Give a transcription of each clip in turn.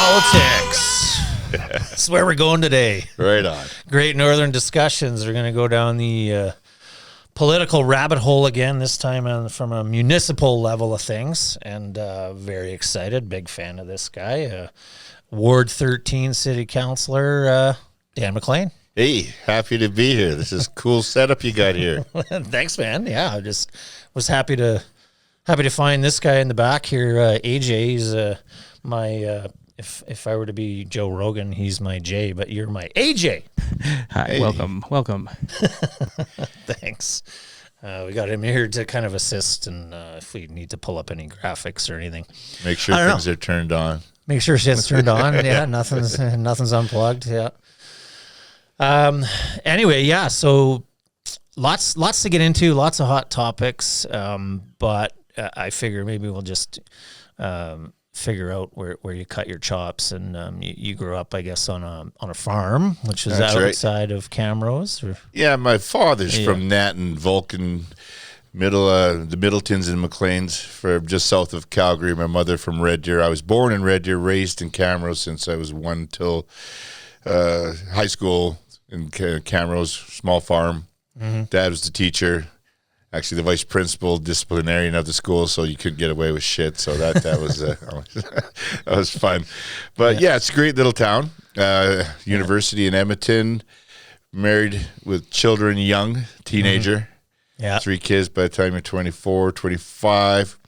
Politics. That's where we're going today. Right on. Great Northern discussions. We're going to go down the political rabbit hole again, this time from a municipal level of things. And very excited. Big fan of this guy. Ward 13 City Councillor Dan McLean. Hey, happy to be here. This is a cool setup you got here. Thanks, man. Yeah, I just was happy to find this guy in the back here. AJ, he's my if I were to be Joe Rogan, he's my J, but you're my AJ. Hi, hey. Welcome. Thanks. We got him here to kind of assist, and if we need to pull up any graphics or anything, make sure things are turned on. Make sure shit's turned on. Yeah, nothing's unplugged. Yeah. Anyway, yeah. So lots to get into, lots of hot topics. But I figure maybe we'll just figure out where you cut your chops. And you grew up, I guess, on a farm, which is outside of Camrose. Or? Yeah, my father's from Natton, Vulcan, the Middletons and McLeans, from just south of Calgary. My mother from Red Deer. I was born in Red Deer, raised in Camrose since I was 1 till high school in Camrose, small farm. Mm-hmm. Dad was the teacher, actually the vice principal, disciplinarian of the school, so you couldn't get away with shit. So that was that was fun. But yeah, it's a great little town. University in Edmonton, married with children, young, teenager. Mm-hmm. Yeah, 3 kids by the time you're 24, 25.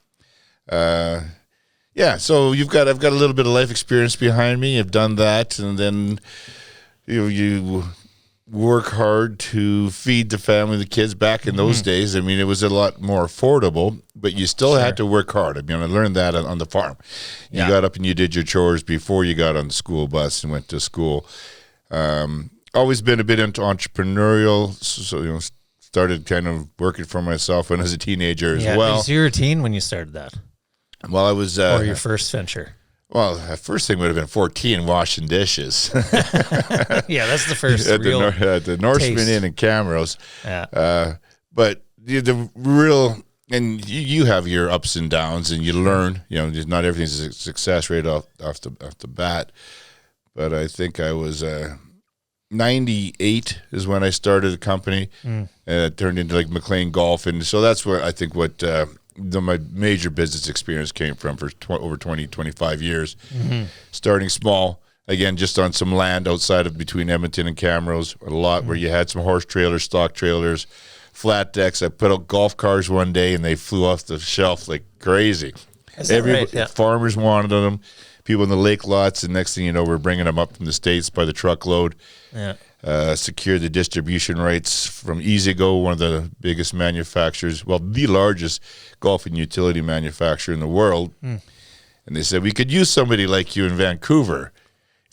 Yeah, so I've got a little bit of life experience behind me. I've done that, and then you work hard to feed the family, the kids. Back in those days, I mean, it was a lot more affordable, but you still had to work hard. I mean, I learned that on the farm. You got up and you did your chores before you got on the school bus and went to school. Always been a bit into entrepreneurial, so started kind of working for myself when I was a teenager as well. Was you were a teen when you started that? Well, I was... or your first venture? Well, the first thing would have been 14, washing dishes. Yeah, that's the first real the Norseman Inn in Camrose. Yeah. But the real... And you have your ups and downs, and you learn. Not everything's a success right off the bat. But I think I was... 98 is when I started the company, and it turned into like McLean Golf, and so that's where I think my major business experience came from for over 25 years. Mm-hmm. Starting small, again, just on some land outside of between Edmonton and Camrose, a lot where you had some horse trailers, stock trailers, flat decks. I put out golf cars one day, and they flew off the shelf like crazy. Farmers wanted them. People in the lake lots, and next thing you know, we're bringing them up from the States by the truckload. Yeah. Secured the distribution rights from EasyGo, one of the biggest manufacturers, well, the largest golf and utility manufacturer in the world. And they said, we could use somebody like you in Vancouver.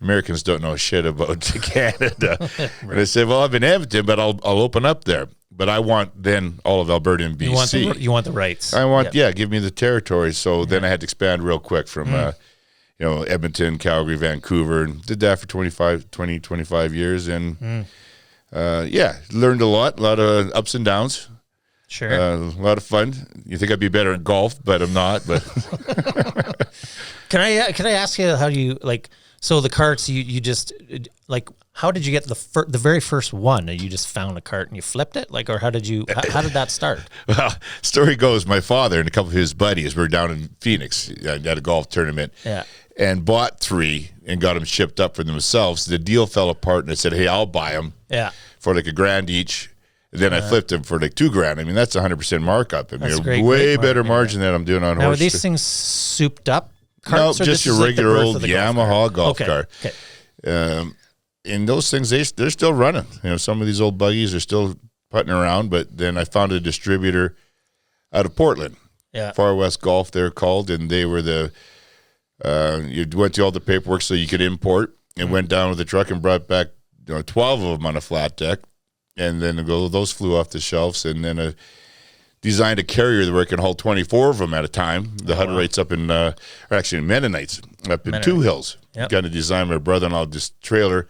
Americans don't know shit about Canada. Right. And I said, well, I'm in Edmonton, but I'll open up there. But I want then all of Alberta and BC. You want the rights. I want, give me the territory. So then I had to expand real quick from... Edmonton, Calgary, Vancouver, and did that for 25 years. And, learned a lot of ups and downs. Sure. A lot of fun. You think I'd be better at golf, but I'm not. But Can I ask you how you, so the carts, you just, how did you get the very first one? You just found a cart and you flipped it? Or how did that start? Well, story goes, my father and a couple of his buddies were down in Phoenix at a golf tournament. Yeah. And bought 3 and got them shipped up for themselves. The deal fell apart, and I said, hey, I'll buy them for $1,000 each. And then I flipped them for $2,000. I mean, that's 100% markup. I mean, way better margin than I'm doing on horse. Now, are these things souped up carts? No, just your regular old Yamaha golf cart. Okay. And those things, they're still running. Some of these old buggies are still putting around, but then I found a distributor out of Portland. Yeah. Far West Golf, they're called, and they were you went through all the paperwork so you could import, and went down with the truck and brought back 12 of them on a flat deck, and then those flew off the shelves, and then designed a carrier where it can hold 24 of them at a time. The Hutterites up in, Mennonites up in Two Hills. Yep. Got to design my brother-in-law this trailer,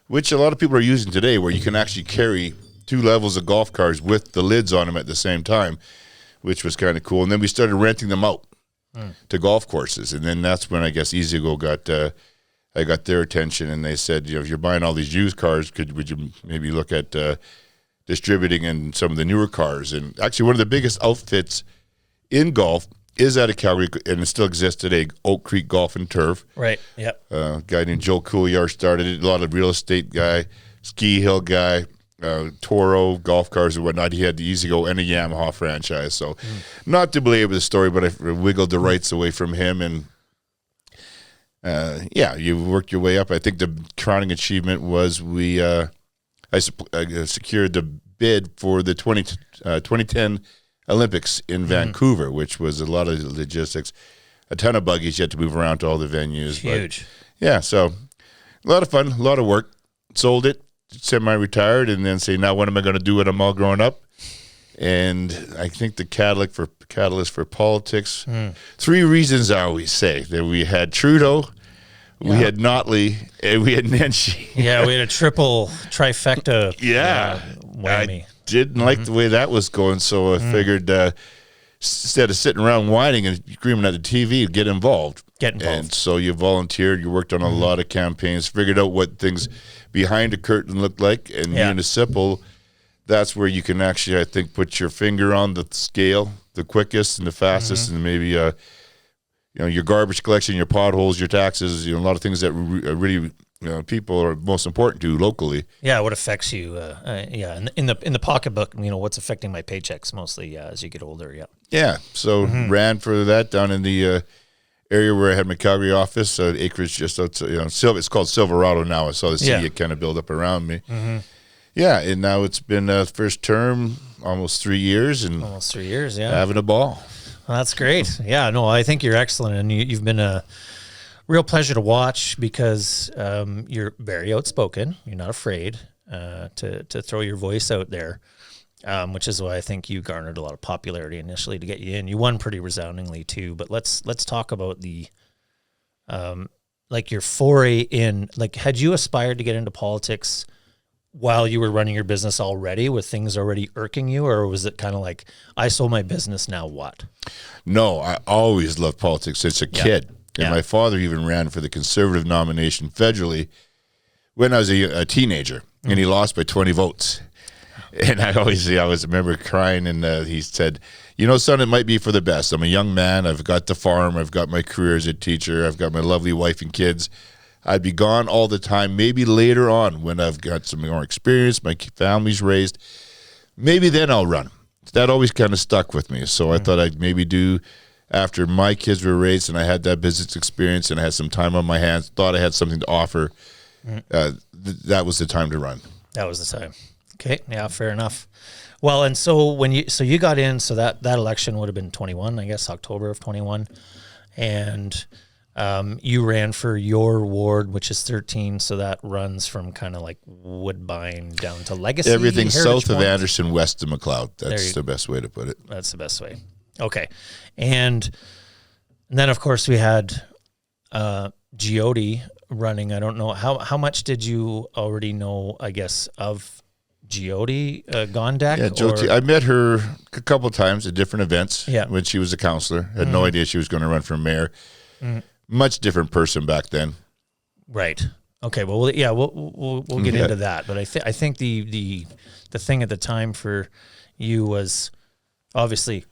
which a lot of people are using today, where you can actually carry 2 levels of golf cars with the lids on them at the same time, which was kind of cool. And then we started renting them out to golf courses, and then that's when I guess EasyGo got I got their attention, and they said, if you're buying all these used cars, would you maybe look at distributing in some of the newer cars? And actually, one of the biggest outfits in golf is out of Calgary, and it still exists today, Oak Creek Golf and Turf. Right, yep. A guy named Joe Couillard started it, a lot of real estate guy, ski hill guy, Toro, golf cars and whatnot. He had the Easy Go and a Yamaha franchise. So not to belabor the story, but I wiggled the rights away from him, and you worked your way up. I think the crowning achievement was I secured the bid for the 2010 Olympics in Vancouver, which was a lot of logistics, a ton of buggies you had to move around to all the venues. Huge. But, so a lot of fun, a lot of work. Sold it, semi-retired, and then say, now what am I going to do when I'm all grown up? And I think the catalyst for politics, 3 reasons I always say, that we had Trudeau, we had Notley, and we had Nenshi. Yeah, we had a triple trifecta. I Whammy. didn't like the way that was going, so I figured instead of sitting around whining and screaming at the TV, get involved. And so you volunteered, you worked on a lot of campaigns, figured out what things behind the curtain looked like, and municipal, that's where you can actually, I think, put your finger on the scale the quickest and the fastest, and maybe your garbage collection, your potholes, your taxes, a lot of things that really people are most important to locally. Yeah, what affects you? In the pocketbook, what's affecting my paychecks mostly as you get older. Yeah. Yeah. So ran for that down in the area where I had my Calgary office, acreage just outside. It's called Silverado now. I saw the city kind of build up around me. Yeah, and now it's been first term, almost 3 years, and having a ball. Well, that's great. Yeah, no, I think you're excellent, and you've been a real pleasure to watch because you're very outspoken. You're not afraid to throw your voice out there, which is why I think you garnered a lot of popularity initially to get you in. You won pretty resoundingly too. But let's talk about the your foray in. Had you aspired to get into politics while you were running your business already, with things already irking you, or was it kind of like, I sold my business, now what? No, I always loved politics since a kid. And my father even ran for the Conservative nomination federally when I was a teenager, and he lost by 20 votes. And I always remember crying, and he said, son, it might be for the best. I'm a young man. I've got the farm. I've got my career as a teacher. I've got my lovely wife and kids. I'd be gone all the time. Maybe later on when I've got some more experience, my family's raised, maybe then I'll run. That always kind of stuck with me. So I thought I'd maybe do, after my kids were raised and I had that business experience and I had some time on my hands, thought I had something to offer, that was the time to run. That was the time. Okay, yeah, fair enough. Well, and so when you got in, so that election would have been 21, I guess, October of 21, and you ran for your ward, which is 13, so that runs from kind of like Woodbine down to Legacy. Everything south of Anderson, west of McLeod. That's the best way to put it. That's the best way. Okay. And then, of course, we had Jyoti running. I don't know. How much did you already know, I guess, of Jyoti Gondek? Yeah, Jyoti. I met her a couple of times at different events when she was a councillor. Had no idea she was going to run for mayor. Much different person back then. Right. Okay. Well, we'll get into that. But I think the thing at the time for you was obviously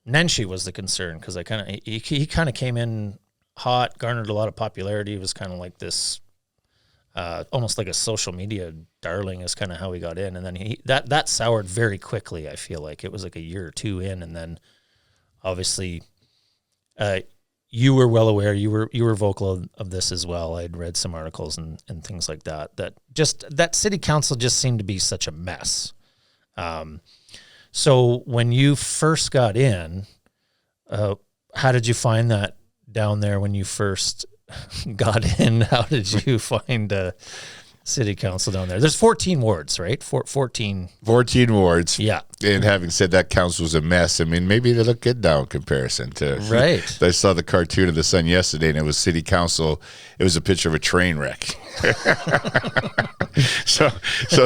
Nenshi was the concern, because he kind of came in hot, garnered a lot of popularity. It was kind of like this, almost like a social media darling is kind of how he got in, and then that soured very quickly. I feel like it was like a year or two in, and then obviously. You were well aware. You were vocal of this as well. I'd read some articles and things like that. That city council just seemed to be such a mess. So when you first got in, how did you find that down there when you first got in? How did you find city council down there? There's 14 wards, right? 14 wards. Yeah. And having said that, council was a mess. I mean, maybe they look good now in comparison to. Right. I saw the cartoon of the Sun yesterday, and it was city council. It was a picture of a train wreck. so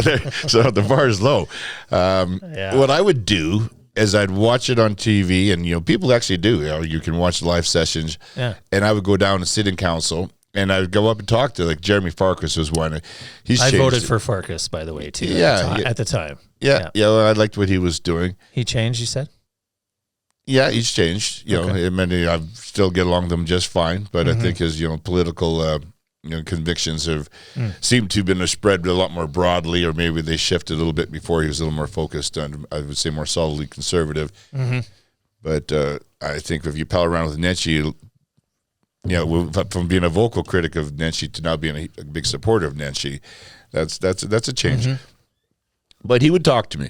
the bar is low. What I would do is I'd watch it on TV, and people actually do. You can watch live sessions. Yeah. And I would go down and sit in council, And I would go up and talk to, like, Jeremy Farkas was one. I voted for Farkas, by the way, too. At the time. Yeah. Well, I liked what he was doing. He changed, you said? Yeah, he's changed. You know, I mean, I still get along with him just fine, but I think his, political, convictions have seemed to have been spread a lot more broadly, or maybe they shifted a little bit before he was a little more focused on, I would say, more solidly conservative. But I think if you pal around with Nenshi, from being a vocal critic of Nenshi to now being a big supporter of Nenshi, that's a change. But he would talk to me.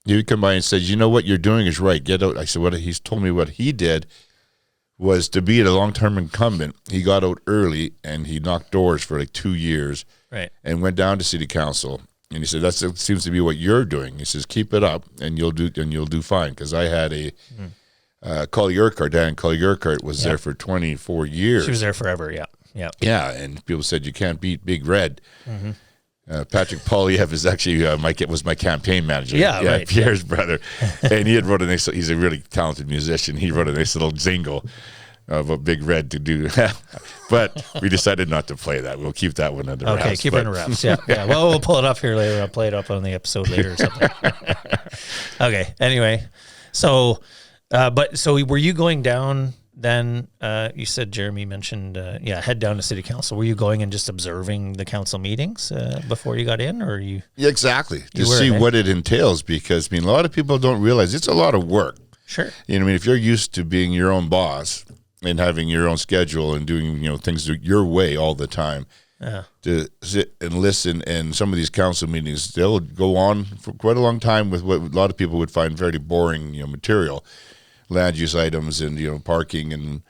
He would come by and say, "You know what you're doing is right. Get out." I said, "What?" He's told me what he did was to be a long-term incumbent. He got out early and he knocked doors for like 2 years, right? And went down to city council. And he said, "That seems to be what you're doing." He says, "Keep it up, and you'll do fine." Because I had a Colley-Urquhart, Diane Colley-Urquhart was there for 24 years. She was there forever, Yeah, and people said, "You can't beat Big Red." Patrick Polyev is actually was my campaign manager. Right. Pierre's brother. And he had wrote he's a really talented musician. He wrote a nice little jingle about Big Red to do. But we decided not to play that. We'll keep that one under wraps. Okay, keep it under wraps. Yeah. Well, we'll pull it up here later. I'll play it up on the episode later or something. Okay, anyway. So, so were you going down then? You said Jeremy mentioned, head down to city council. Were you going and just observing the council meetings before you got in, or are you? Yeah, exactly. To see what it entails, because a lot of people don't realize it's a lot of work. Sure. If you're used to being your own boss and having your own schedule and doing things your way all the time, to sit and listen, and some of these council meetings, they'll go on for quite a long time with what a lot of people would find very boring, material. Land use items and parking and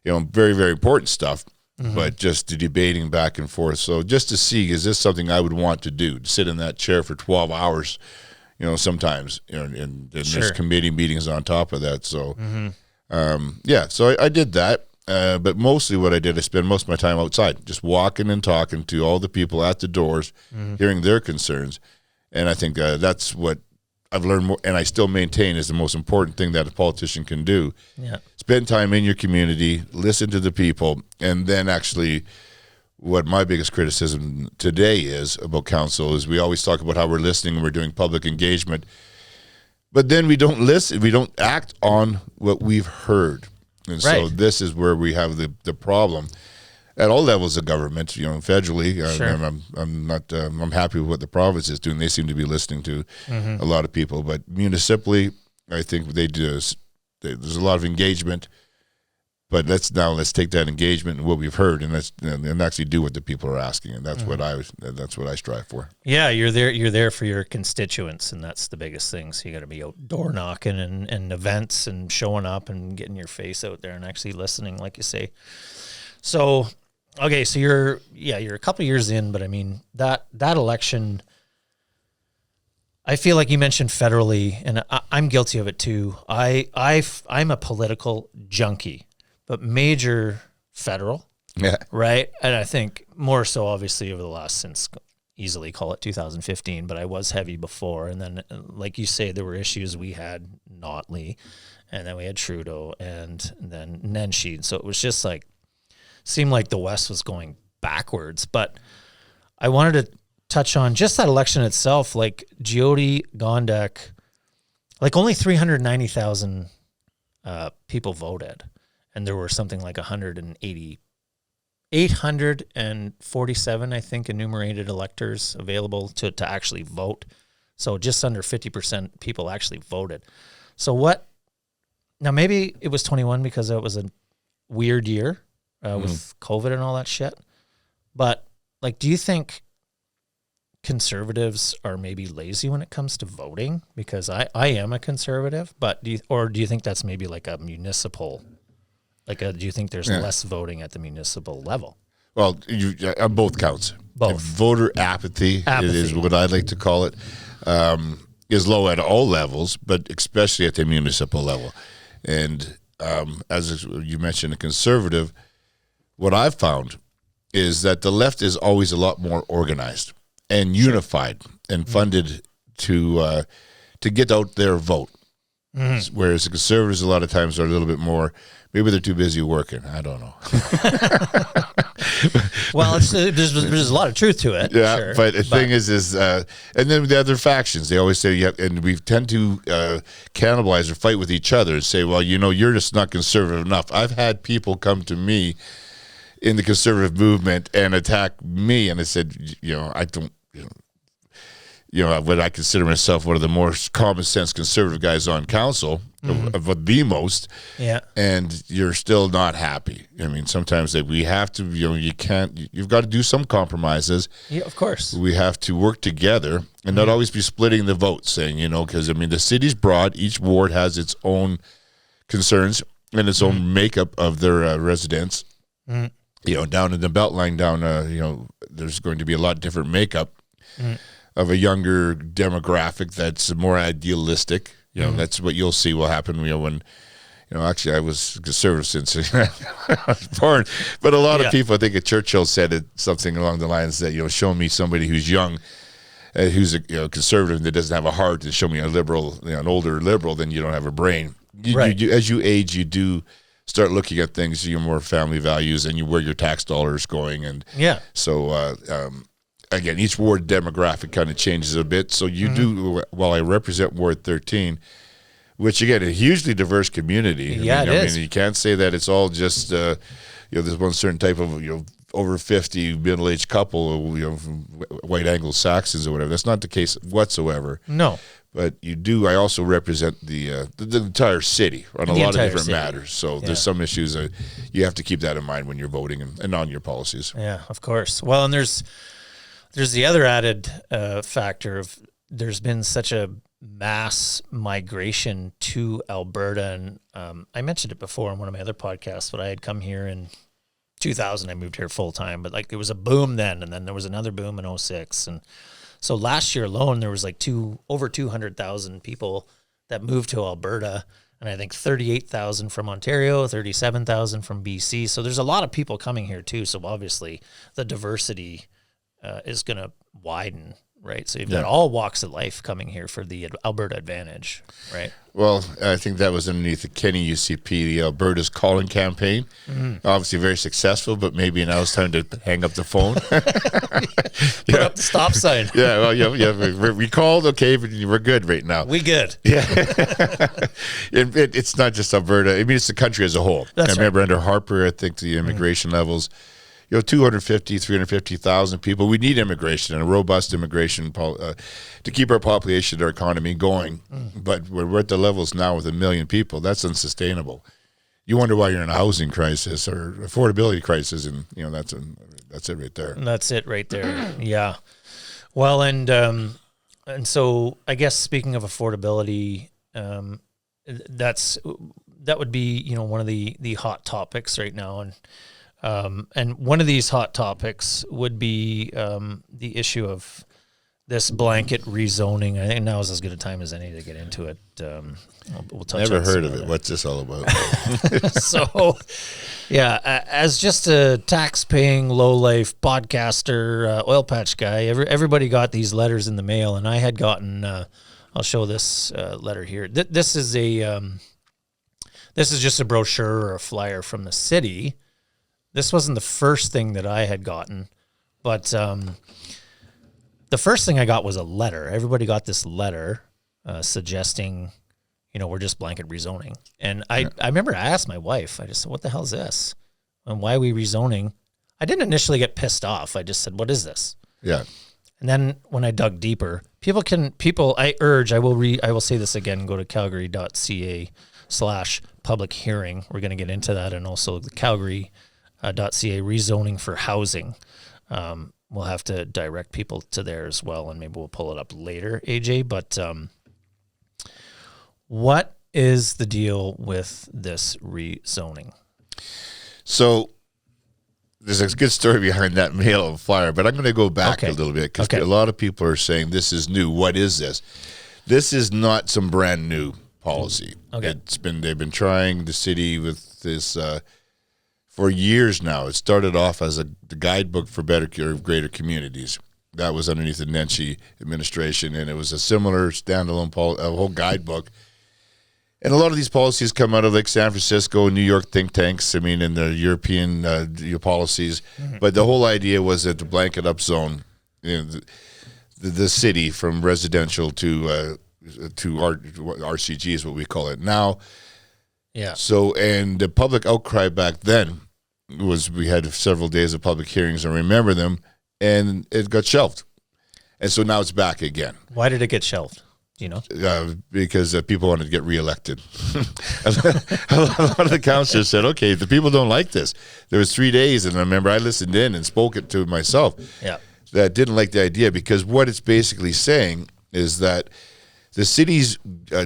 very, very important stuff, but just the debating back and forth. So just to see, is this something I would want to do? To sit in that chair for 12 hours, sometimes, and there's committee meetings on top of that. So so I did that, but mostly what I did, I spent most of my time outside, just walking and talking to all the people at the doors, hearing their concerns, and I think that's what I've learned more, and I still maintain is the most important thing that a politician can do. Yeah. Spend time in your community, listen to the people, and then actually what my biggest criticism today is about council is we always talk about how we're listening and we're doing public engagement, but then we don't listen, we don't act on what we've heard. And so this is where we have the problem. At all levels of government, federally, I'm happy with what the province is doing. They seem to be listening to a lot of people, but municipally, I think they do. There's a lot of engagement, but let's take that engagement and what we've heard and actually do what the people are asking, and that's what I strive for. Yeah, you're there for your constituents, and that's the biggest thing. So you got to be out door knocking and events and showing up and getting your face out there and actually listening, like you say. So. Okay, so you're a couple of years in, but that election, I feel like you mentioned federally, and I'm guilty of it too. I'm a political junkie, but major federal, right? And I think more so, obviously, over the last since easily call it 2015, but I was heavy before, and then like you say, there were issues. We had Notley, and then we had Trudeau, and then Nenshi. So it was just like. Seemed like the West was going backwards, but I wanted to touch on just that election itself. Like Jyoti Gondek, like only 390,000 people voted, and there were something like 847, I think, enumerated electors available to actually vote. So just under 50% people actually voted. So what? Now maybe it was 21 because it was a weird year. With COVID and all that shit. But, like, do you think conservatives are maybe lazy when it comes to voting? Because I am a conservative, but do you think that's maybe like a municipal, do you think there's less voting at the municipal level? Well, on both counts. Both. Voter apathy is what I like to call it, is low at all levels, but especially at the municipal level. And as you mentioned, a conservative, what I've found is that the left is always a lot more organized and unified and funded to get out their vote. Whereas the Conservatives a lot of times are a little bit more, maybe they're too busy working. I don't know. Well, there's a lot of truth to it. Yeah, sure, but the thing is and then the other factions, they always say, and we tend to cannibalize or fight with each other and say, well, you're just not conservative enough. I've had people come to me in the conservative movement and attack me, and I said, I don't, what I consider myself one of the more common sense conservative guys on council, of the most. Yeah. And you're still not happy. I mean, sometimes we have to, you've got to do some compromises. Yeah, of course. We have to work together and not always be splitting the vote, saying, because, the city's broad. Each ward has its own concerns and its own makeup of their residents. Down in the Beltline, there's going to be a lot different makeup of a younger demographic that's more idealistic. That's what you'll see will happen. When, actually, I was conservative since I was born. But a lot of people, I think Churchill said something along the lines that, show me somebody who's young, who's a conservative that doesn't have a heart, and show me a liberal, an older liberal, then you don't have a brain. As you age, you do start looking at things, your more family values, and where your tax dollars going. And so, again, each ward demographic kind of changes a bit. So you do, while I represent Ward 13, which, again, a hugely diverse community. It is. You can't say that it's all just, there's one certain type of, over 50 middle-aged couple, white Anglo-Saxons or whatever. That's not the case whatsoever. No. But I also represent the entire city on a lot of different matters. So there's some issues that you have to keep that in mind when you're voting and on your policies. Yeah, of course. Well, and there's the other added factor of there's been such a mass migration to Alberta. And I mentioned it before on one of my other podcasts, but I had come here in 2000. I moved here full time, but there was a boom then, and then there was another boom in 2006. And so last year alone, there was over 200,000 people that moved to Alberta. And I think 38,000 from Ontario, 37,000 from BC. So there's a lot of people coming here too. So obviously the diversity is going to widen, right? So you've got all walks of life coming here for the Alberta Advantage, right? Well, I think that was underneath the Kenny UCP, the Alberta's Calling campaign. Obviously very successful, but maybe now it's time to hang up the phone. Put up the stop sign. We called, okay, but we're good right now. We good. Yeah. It's not just Alberta. It's the country as a whole. I remember under Harper, I think the immigration levels, 250, 350,000 people. We need immigration and a robust immigration to keep our population, our economy going. But we're at the levels now with 1 million people. That's unsustainable. You wonder why you're in a housing crisis or affordability crisis, and that's it right there. That's it right there. Yeah. Well, and so I guess speaking of affordability, that would be one of the hot topics right now, and one of these hot topics would be the issue of this blanket rezoning. I think now is as good a time as any to get into it. We'll touch. Never heard of it. What's this all about? So, as just a tax-paying, low-life podcaster, oil patch guy, everybody got these letters in the mail, and I had gotten. I'll show this letter here. This is just a brochure or a flyer from the city. This wasn't the first thing that I had gotten, but the first thing I got was a letter. Everybody got this letter suggesting, we're just blanket rezoning. And I remember I asked my wife, I just said, what the hell is this? And why are we rezoning? I didn't initially get pissed off. I just said, what is this? Yeah. And then when I dug deeper, I will say this again, go to calgary.ca/public hearing. We're going to get into that. And also the Calgary.ca rezoning for housing. We'll have to direct people to there as well, and maybe we'll pull it up later, AJ. But what is the deal with this rezoning? So there's a good story behind that mail flyer, but I'm going to go back a little bit because a lot of people are saying this is new. What is this? This is not some brand new policy. Okay. They've been trying the city with this for years now. It started off as the guidebook for better or greater communities. That was underneath the Nenshi administration, and it was a similar standalone whole guidebook. And a lot of these policies come out of like San Francisco, New York think tanks. I mean, and the European policies. But the whole idea was that the blanket up zone, the city from residential to RCG is what we call it now. Yeah. So, and the public outcry back then was we had several days of public hearings. I remember them, and it got shelved. And so now it's back again. Why did it get shelved? Because people wanted to get reelected. A lot of the councillors said, okay, the people don't like this. There was 3 days, and I remember I listened in and spoke it to myself. Yeah. That didn't like the idea, because what it's basically saying is that the city's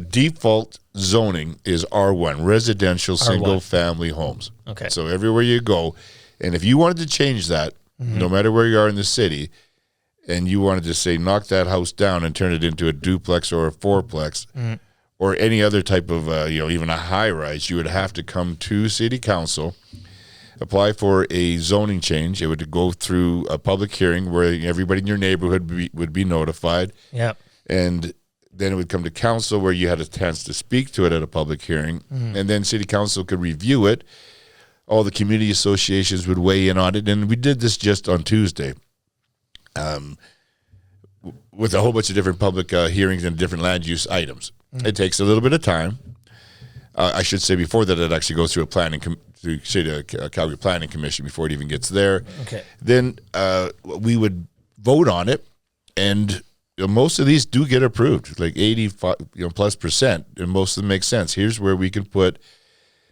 default zoning is R1, residential single-family homes. Okay. So everywhere you go, and if you wanted to change that, no matter where you are in the city, and you wanted to say knock that house down and turn it into a duplex or a fourplex or any other type of, even a high-rise, you would have to come to city council, apply for a zoning change. It would go through a public hearing where everybody in your neighborhood would be notified. Yeah. And then it would come to council where you had a chance to speak to it at a public hearing. And then city council could review it. All the community associations would weigh in on it. And we did this just on Tuesday. With a whole bunch of different public hearings and different land use items. It takes a little bit of time. I should say before that it actually goes through a Calgary Planning Commission before it even gets there. Okay. Then we would vote on it, and most of these do get approved, like 85 plus percent, and most of them make sense. Here's where we can put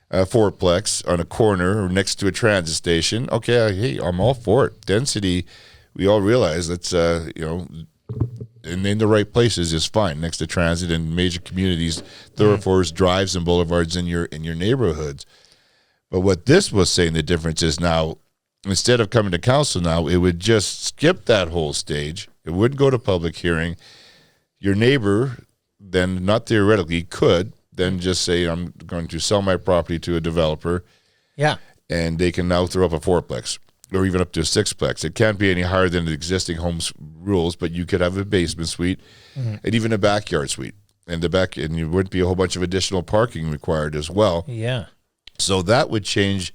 a fourplex on a corner or next to a transit station. Okay, hey, I'm all for it. Density, we all realize that's and in the right places is fine, next to transit and major communities, thoroughfares, drives, and boulevards in your neighborhoods. But what this was saying, the difference is now, instead of coming to council now, it would just skip that whole stage. It wouldn't go to public hearing. Your neighbor then, not theoretically, could then just say, I'm going to sell my property to a developer. Yeah. And they can now throw up a fourplex or even up to a sixplex. It can't be any higher than the existing home's rules, but you could have a basement suite and even a backyard suite. And you wouldn't be a whole bunch of additional parking required as well. Yeah. So that would change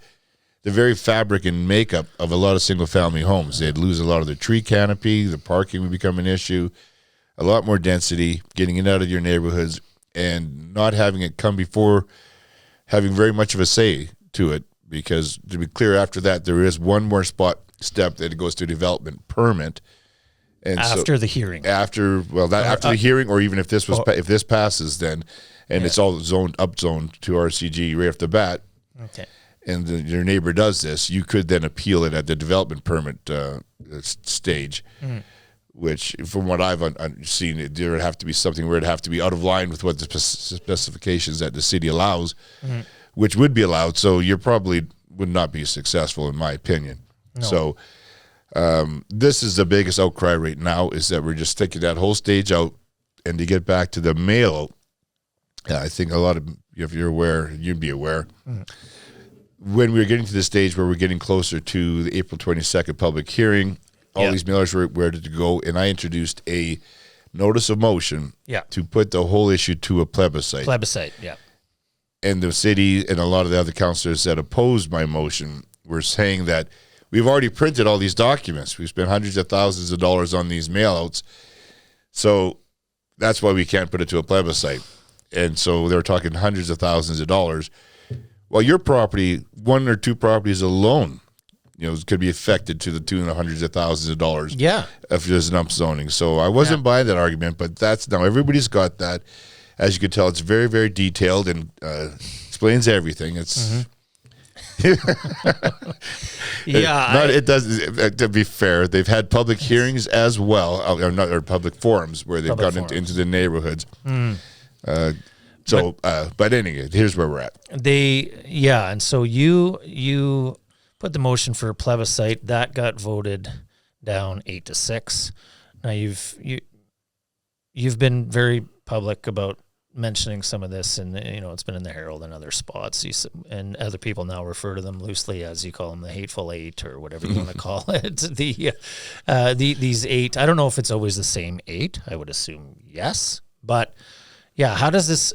the very fabric and makeup of a lot of single-family homes. They'd lose a lot of their tree canopy. The parking would become an issue. A lot more density, getting it out of your neighborhoods, and not having it come before having very much of a say to it. Because to be clear, after that, there is one more step that it goes to development permit. And after the hearing. After the hearing, or even if this passes, then, and it's all upzoned to RCG right off the bat. Okay. And your neighbor does this, you could then appeal it at the development permit stage, which, from what I've seen, there would have to be something where it'd have to be out of line with what the specifications that the city allows, which would be allowed. So you probably would not be successful, in my opinion. No. So this is the biggest outcry right now, is that we're just taking that whole stage out, and to get back to the mail out. I think a lot of, if you're aware, you'd be aware. When we were getting to the stage where we're getting closer to the April 22nd public hearing, all these mailers were ready to go, and I introduced a notice of motion to put the whole issue to a plebiscite. And the city and a lot of the other councillors that opposed my motion were saying that we've already printed all these documents. We've spent hundreds of thousands of dollars on these mailouts, so that's why we can't put it to a plebiscite. And so they were talking hundreds of thousands of dollars. Well, your property, one or two properties alone, could be affected to the tune of hundreds of thousands of dollars. Yeah. If there's an upzoning. So I wasn't buying that argument, but that's now everybody's got that. As you can tell, it's very, very detailed and explains everything. It's it does. To be fair, they've had public hearings as well, or public forums where they've gone into the neighborhoods. But anyway, here's where we're at. And so you put the motion for a plebiscite that got voted down 8-6. Now you've been very public about mentioning some of this, and it's been in the Herald and other spots. And other people now refer to them loosely, as you call them, the Hateful Eight or whatever you want to call it. These 8. I don't know if it's always the same 8. I would assume yes, but yeah. How does this?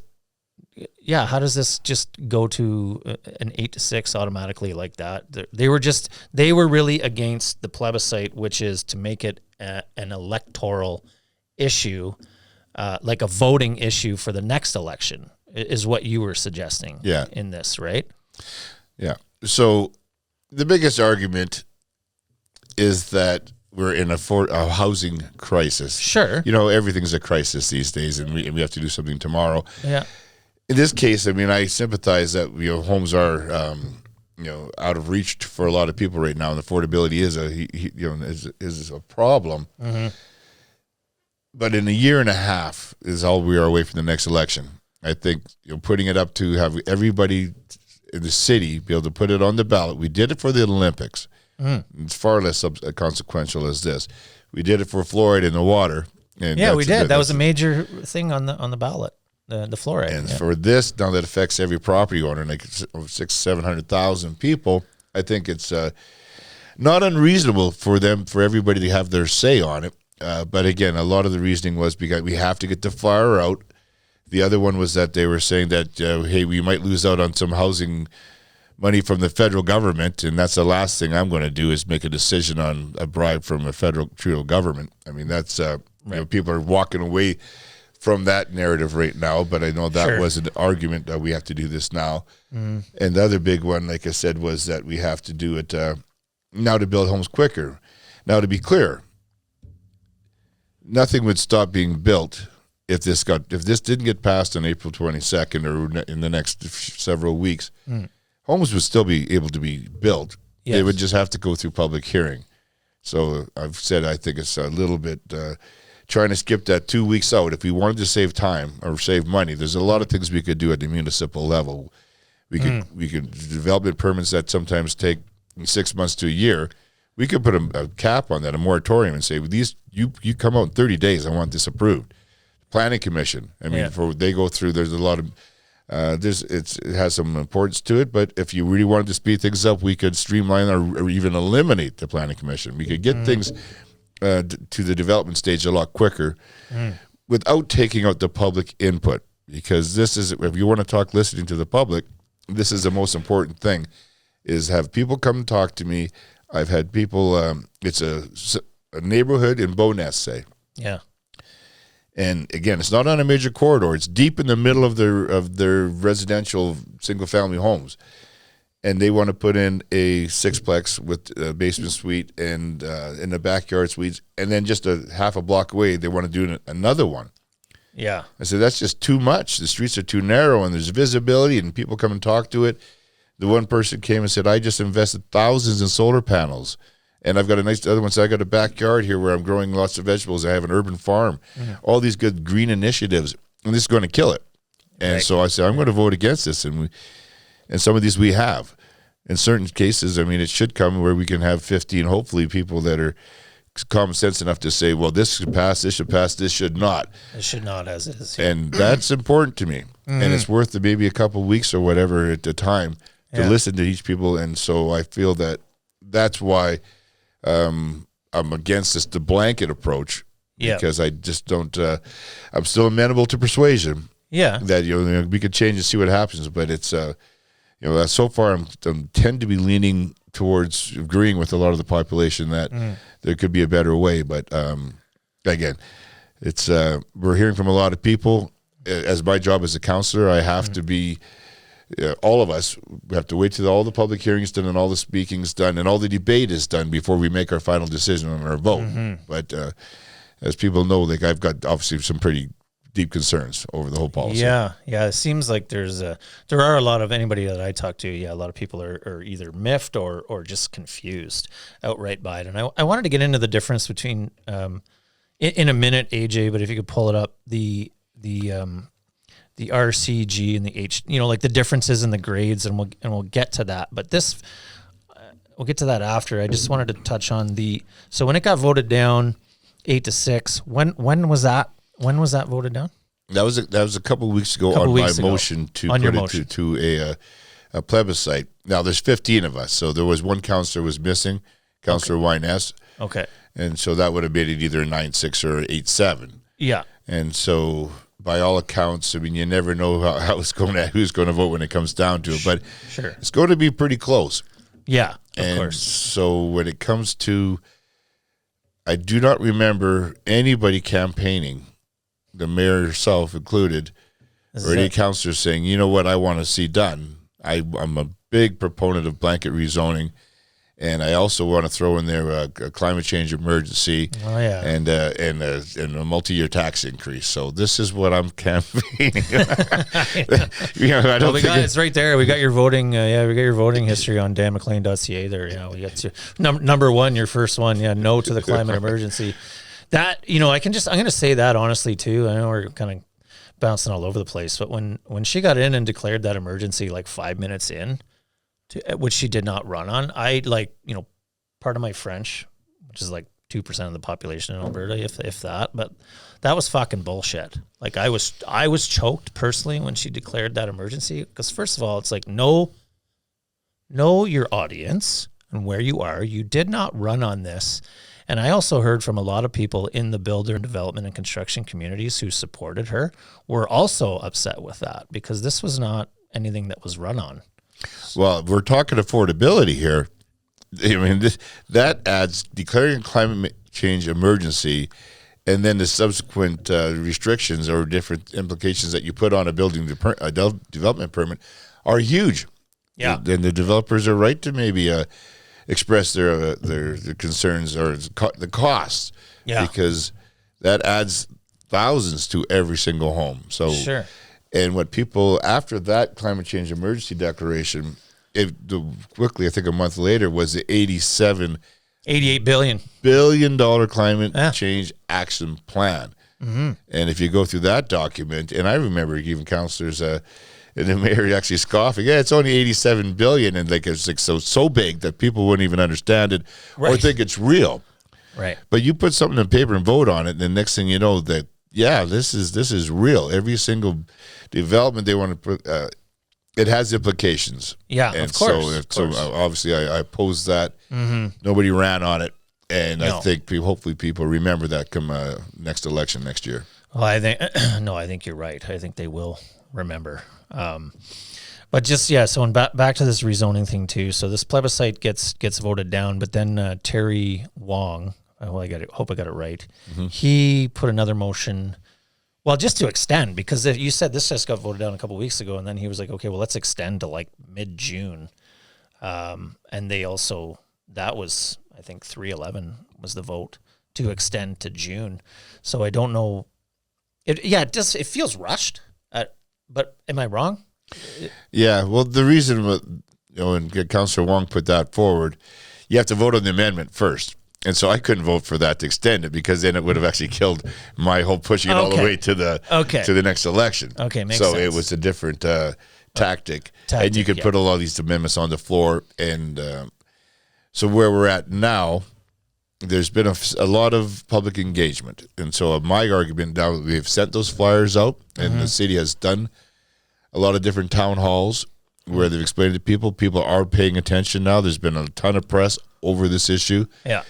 how does this just go to an 8-6 automatically like that? They were really against the plebiscite, which is to make it an electoral issue, like a voting issue for the next election, is what you were suggesting in this, right? Yeah. So the biggest argument is that we're in a housing crisis. Sure. Everything's a crisis these days, and we have to do something tomorrow. Yeah. In this case, I sympathize that homes are out of reach for a lot of people right now, and affordability is a problem. Mm-hmm. But in a year and a half is all we are away from the next election. I think putting it up to have everybody in the city be able to put it on the ballot. We did it for the Olympics. It's far less consequential as this. We did it for fluoride in the water. And we did. That was a major thing on the ballot, the fluoride. And for this, now that affects every property owner, like 600,000-700,000 people, I think it's not unreasonable for everybody to have their say on it. But again, a lot of the reasoning was because we have to get the fire out. The other one was that they were saying that, hey, we might lose out on some housing money from the federal government, and that's the last thing I'm going to do is make a decision on a bribe from a federal government. I mean, that's people are walking away from that narrative right now, but I know that was an argument that we have to do this now. And the other big one, like I said, was that we have to do it now to build homes quicker. Now, to be clear, nothing would stop being built if this didn't get passed on April 22nd or in the next several weeks. Homes would still be able to be built. Yes. They would just have to go through public hearing. So I've said I think it's a little bit trying to skip that 2 weeks out. If we wanted to save time or save money, there's a lot of things we could do at the municipal level. We could development permits that sometimes take 6 months to a year. We could put a cap on that, a moratorium, and say, you come out in 30 days, I want this approved. Planning Commission. I mean, before they go through, there's a lot of it has some importance to it, but if you really wanted to speed things up, we could streamline or even eliminate the Planning Commission. We could get things to the development stage a lot quicker without taking out the public input, because this is, if you want to talk listening to the public, this is the most important thing, is have people come and talk to me. I've had people, it's a neighborhood in Bowness, say. Yeah. And again, it's not on a major corridor. It's deep in the middle of their residential single-family homes, and they want to put in a sixplex with a basement suite and in the backyard suites, and then just a half a block away, they want to do another one. Yeah, I said that's just too much. The streets are too narrow, and there's visibility, and people come and talk to it. The one person came and said, "I just invested thousands in solar panels." And I've got a nice other one. So I got a backyard here where I'm growing lots of vegetables. I have an urban farm, all these good green initiatives, and this is going to kill it. And so I said, I'm going to vote against this. And some of these we have. In certain cases, I mean, it should come where we can have 15, hopefully, people that are common sense enough to say, well, this should pass, this should not. It should not, as is. Yeah. And that's important to me. And it's worth maybe a couple of weeks or whatever at the time to listen to each people. And so I feel that that's why I'm against the blanket approach, because I just don't. I'm still amenable to persuasion. Yeah, that we could change and see what happens, but it's so far I tend to be leaning towards agreeing with a lot of the population that there could be a better way. But again, it's we're hearing from a lot of people. As my job as a councillor, I have to be. All of us, we have to wait till all the public hearings done and all the speaking's done and all the debate is done before we make our final decision on our vote. But as people know, like I've got obviously some pretty deep concerns over the whole policy. Yeah. It seems like there are a lot of, anybody that I talk to, a lot of people are either miffed or just confused outright by it. And I wanted to get into the difference between, in a minute, AJ, but if you could pull it up, the RCG and the H, like the differences in the grades, and we'll get to that. But this, we'll get to that after. I just wanted to touch on so when it got voted down 8-6, when was that? When was that voted down? That was a couple of weeks ago on my motion to put it to a plebiscite. Now there's 15 of us, so there was one councillor was missing, Councillor Wyness. Okay. And so that would have made it either 9-6 or 8-7. Yeah. And so by all accounts, I mean, you never know who's going to vote when it comes down to it, but Sure. it's going to be pretty close. Yeah, of And course. so when it comes to, I do not remember anybody campaigning, the mayor herself included, or any councillor saying, you know what, I want to see done. I'm a big proponent of blanket rezoning, and I also want to throw in there a climate change emergency and a multi-year tax increase. So this is what I'm campaigning. It's right there. We got your voting. We got your voting history on danmclean.ca there. Yeah, we got number one, your first one. Yeah, no to the climate emergency. That, I'm going to say that honestly too. I know we're kind of bouncing all over the place, but when she got in and declared that emergency like 5 minutes in, which she did not run on, I part of my French, which is like 2% of the population in Alberta, if that, but that was fucking bullshit. Like I was choked personally when she declared that emergency, because first of all, it's like, know your audience and where you are. You did not run on this. And I also heard from a lot of people in the builder and development and construction communities who supported her were also upset with that, because this was not anything that was run on. Well, we're talking affordability here. I mean, that adds declaring climate change emergency, and then the subsequent restrictions or different implications that you put on a building development permit are huge. Yeah. Then the developers are right to maybe express their concerns or the costs. Yeah. Because that adds thousands to every single home. So Sure. And what people, after that climate change emergency declaration, quickly, I think a month later, was the $88 billion climate change action plan. Mm-hmm. And if you go through that document, and I remember even councillors and the mayor actually scoffing, it's only $87 billion, and like it's like so big that people wouldn't even understand it or think it's real. Right. But you put something on paper and vote on it, and the next thing you know that, this is real. Every single development they want to put, it has implications. Yeah, and of course. So obviously I opposed that. Mm-hmm. Nobody ran on it, and I think hopefully people remember that come next election next year. Well, I think you're right. I think they will remember. But just so back to this rezoning thing too. So this plebiscite gets voted down, but then Terry Wong, hope I got it right. Mm-hmm. He put another motion, well, just to extend, because you said this just got voted down a couple of weeks ago, and then he was like, okay, well, let's extend to like mid-June. And they also, that was, I think 311 was the vote to extend to June. So I don't know. It feels rushed. But am I wrong? Yeah, well, the reason, when Councillor Wong put that forward, you have to vote on the amendment first. And so I couldn't vote for that to extend it, because then it would have actually killed my whole pushing it all the way to the next election. Okay, makes sense. So it was a different tactic. And you could put a lot of these amendments on the floor. And so where we're at now, there's been a lot of public engagement. And so my argument now, we've sent those flyers out, and the city has done a lot of different town halls where they've explained to people. People are paying attention now. There's been a ton of press over this issue. Yeah.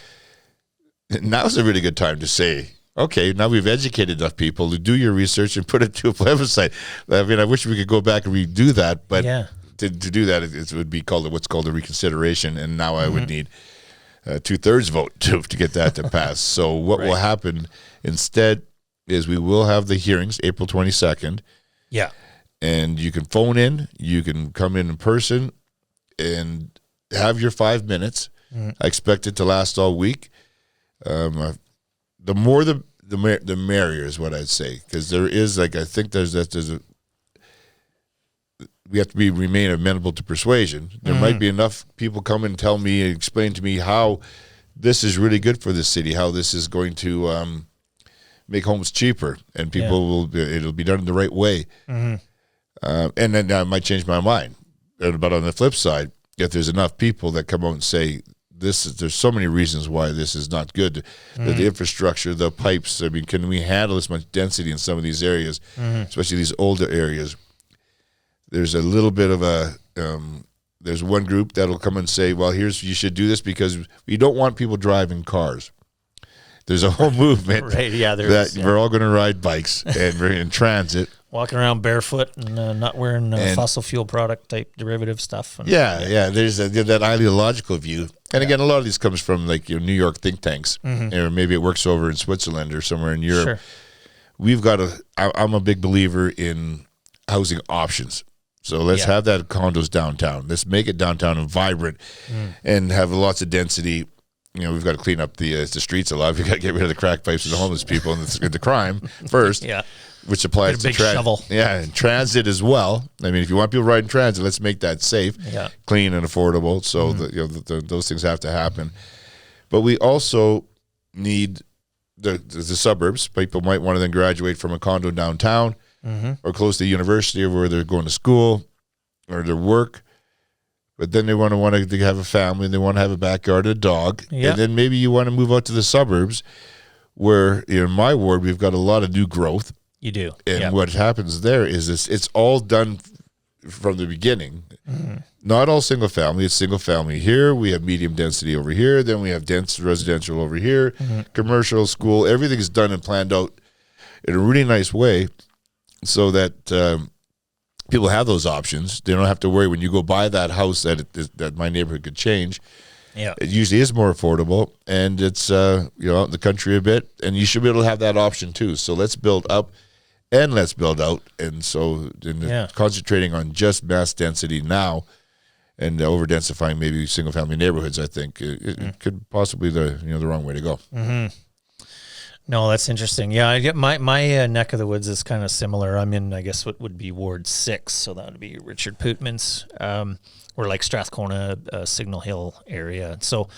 Now's a really good time to say, okay, now we've educated enough people to do your research and put it to a website. I mean, I wish we could go back and redo that, but to do that, it would be called what's called a reconsideration, and now I would need a 2/3 vote to get that to pass. So what will happen instead is we will have the hearings April 22nd. Yeah. And you can phone in, you can come in person, and have your 5 minutes. I expect it to last all week. The more the merrier is what I'd say, because there is I think there's we have to remain amenable to persuasion. There might be enough people come and tell me and explain to me how this is really good for the city, how this is going to make homes cheaper, and people it'll be done in the right way. And then I might change my mind. But on the flip side, if there's enough people that come out and say, there's so many reasons why this is not good. The infrastructure, the pipes, I mean, can we handle this much density in some of these areas, especially these older areas? There's a little bit of there's one group that'll come and say, well, you should do this because we don't want people driving cars. There's a whole movement Right, yeah, that we're all going to ride bikes and we're in transit. Walking around barefoot and not wearing fossil fuel product type derivative stuff. And, There's that ideological view. And again, a lot of these comes from like New York think tanks, or maybe it works over in Switzerland or somewhere in Europe. Sure. We've got I'm a big believer in housing options. So let's have that condos downtown. Let's make it downtown and vibrant and have lots of density. We've got to clean up the streets a lot. We've got to get rid of the crack pipes and the homeless people and the crime first. Which applies to shovel. And transit as well. I mean, if you want people riding transit, let's make that safe, clean, and affordable. So those things have to happen. But we also need the suburbs. People might want to then graduate from a condo downtown or close to the university or where they're going to school or their work. But then they want to have a family and they want to have a backyard and a dog. And then maybe you want to move out to the suburbs where in my ward, we've got a lot of new growth. You do. And what happens there is it's all done from the beginning. Not all single family. It's single family here. We have medium density over here. Then we have dense residential over here. Commercial, school. Everything is done and planned out in a really nice way so that people have those options. They don't have to worry when you go buy that house that my neighborhood could change. Yeah, it usually is more affordable, and it's out in the country a bit, and you should be able to have that option too. So let's build up, and let's build out, and so concentrating on just mass density now, and over densifying maybe single family neighborhoods. I think it could possibly the wrong way to go. No, that's interesting. Yeah, I get my neck of the woods is kind of similar. I'm in, I guess, what would be Ward 6, so that would be Richard Putman's, or like Strathcona, Signal Hill area. So,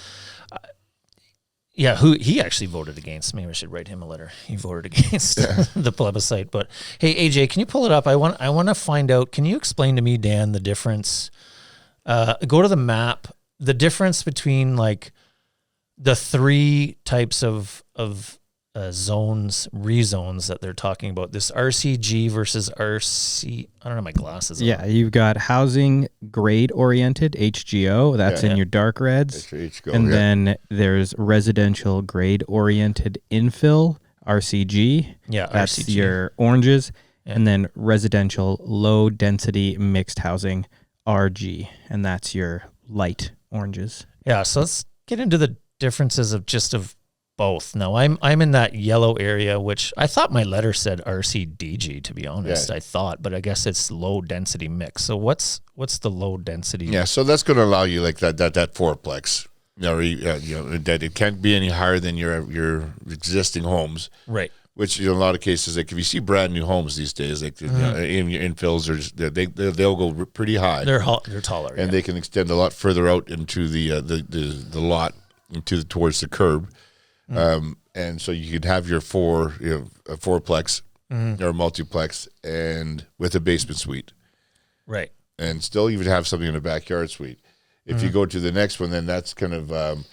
he actually voted against. Maybe I should write him a letter. He voted against the plebiscite. But hey, AJ, can you pull it up? I want to find out. Can you explain to me, Dan, the difference? Go to the map. The difference between like the three types of zones, rezones that they're talking about. This RCG versus RC. I don't have my glasses on. Yeah, you've got housing grade oriented, HGO. That's in your dark reds. HGO, and then there's residential grade oriented infill, RCG. Yeah, that's RCG. Your oranges. Yeah. And then residential low density mixed housing, RG. And that's your light oranges. Yeah, so let's get into the differences of both. Now I'm in that yellow area, which I thought my letter said RCDG, to be honest. I thought, but I guess it's low density mix. So what's the low density? Yeah, so that's going to allow you like that fourplex. That it can't be any higher than your existing homes. Right. Which in a lot of cases, like if you see brand new homes these days, like in your infills, they'll go pretty high. They're taller, and they can extend a lot further out into the lot towards the curb. And so you could have your a fourplex or a multiplex and with a basement suite. Right. And still even have something in a backyard suite. If you go to the next one, then that's kind of, and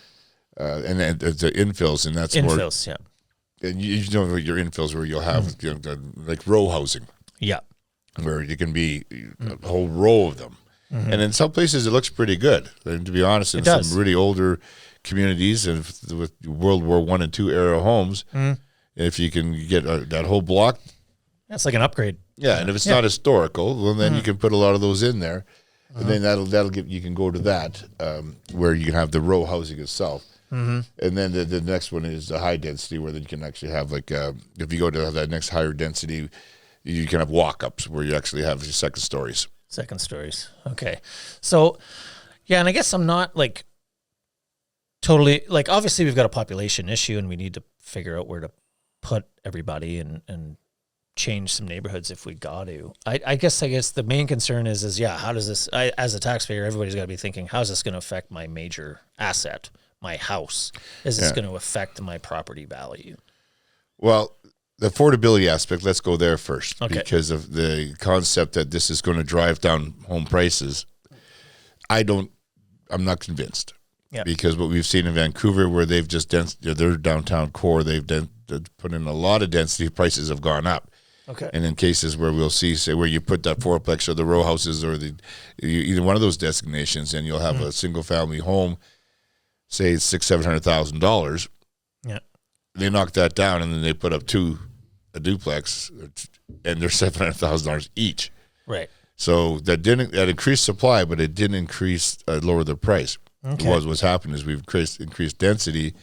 then the infills, and that's more. Infills, yeah. And you know your infills where you'll have like row housing. Yeah. Where you can be a whole row of them. And in some places it looks pretty good. And to be honest, in some really older communities and with World War I and II era homes, if you can get that whole block, that's like an upgrade. Yeah, and if it's not historical, well, then you can put a lot of those in there, and then that'll get you can go to that where you can have the row housing itself, and then the next one is the high density where then you can actually have like if you go to that next higher density, you can have walk-ups where you actually have your second stories. Okay, so yeah, and I guess I'm not like totally, like, obviously we've got a population issue and we need to figure out where to put everybody and change some neighborhoods if we got to. I guess the main concern is how does this, as a taxpayer, everybody's got to be thinking, how's this going to affect my major asset, my house? Is this going to affect my property value? Well, the affordability aspect, let's go there first, because of the concept that this is going to drive down home prices. I'm not convinced. Yeah. Because what we've seen in Vancouver, where they've just their downtown core, they've put in a lot of density, prices have gone up. Okay. And in cases where we'll see, say, where you put that fourplex or the row houses or either one of those designations, and you'll have a single family home, say it's $600,000-$700,000. Yeah. they knocked that down, and then they put up a duplex, and they're $700,000 each. Right. So that increased supply, but it didn't lower the price. Okay. What's happened is we've increased density,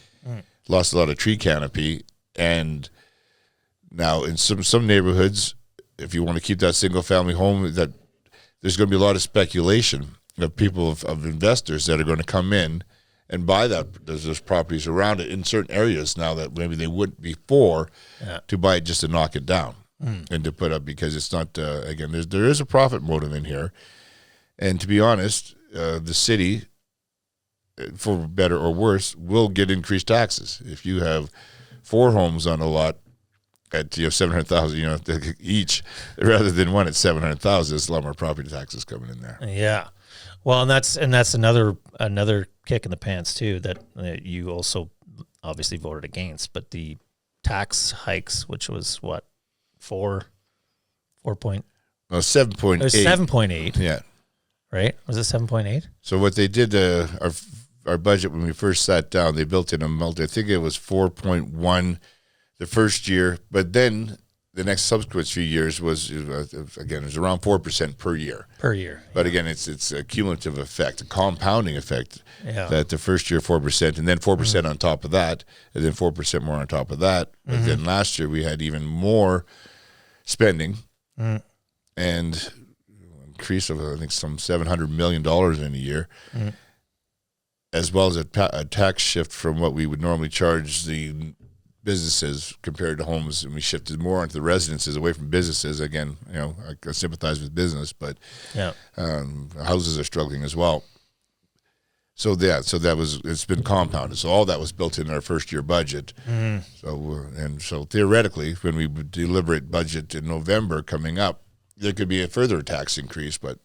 lost a lot of tree canopy, and now in some neighborhoods, if you want to keep that single family home, that there's going to be a lot of speculation of people of investors that are going to come in and buy those properties around it in certain areas now that maybe they wouldn't before, to buy it just to knock it down and to put up, because it's not again, there is a profit motive in here, and to be honest, the city, for better or worse, will get increased taxes if you have 4 homes on a lot at $700,000 each, rather than one at $700,000. There's a lot more property taxes coming in there. Yeah, well, and that's another kick in the pants too that you also obviously voted against. But the tax hikes, which was what, 4 point? No, 7.8. It was 7.8. Yeah, right. Was it 7.8? So what they did, our budget when we first sat down, they built in I think it was 4.1 the first year, but then the next subsequent few years was again, it was around 4% per year. Per year. But again, it's a cumulative effect, a compounding effect. Yeah. That the first year 4%, and then 4% on top of that, and then 4% more on top of that. But then last year we had even more spending, and increase of I think some $700 million in a year, as well as a tax shift from what we would normally charge the businesses compared to homes, and we shifted more onto the residences away from businesses. Again, I sympathize with business, but houses are struggling as well. So it's been compounded. So all that was built in our first year budget. So theoretically, when we deliberate budget in November coming up, there could be a further tax increase, but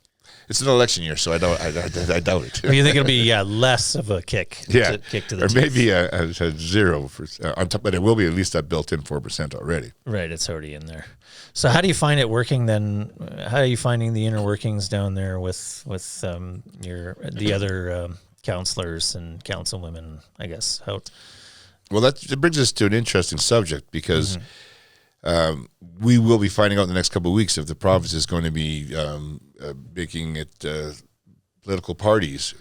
it's an election year, so I doubt it. Well, you think it'll be less of a kick? Yeah, kick to the or teeth. maybe a 0 on top, but it will be at least that built-in 4% already. Right, it's already in there. So how do you find it working then? How are you finding the inner workings down there with the other councillors and councilwomen? I guess Well, it brings us to an interesting subject, because we will be finding out in the next couple of weeks if the province is going to be making it political parties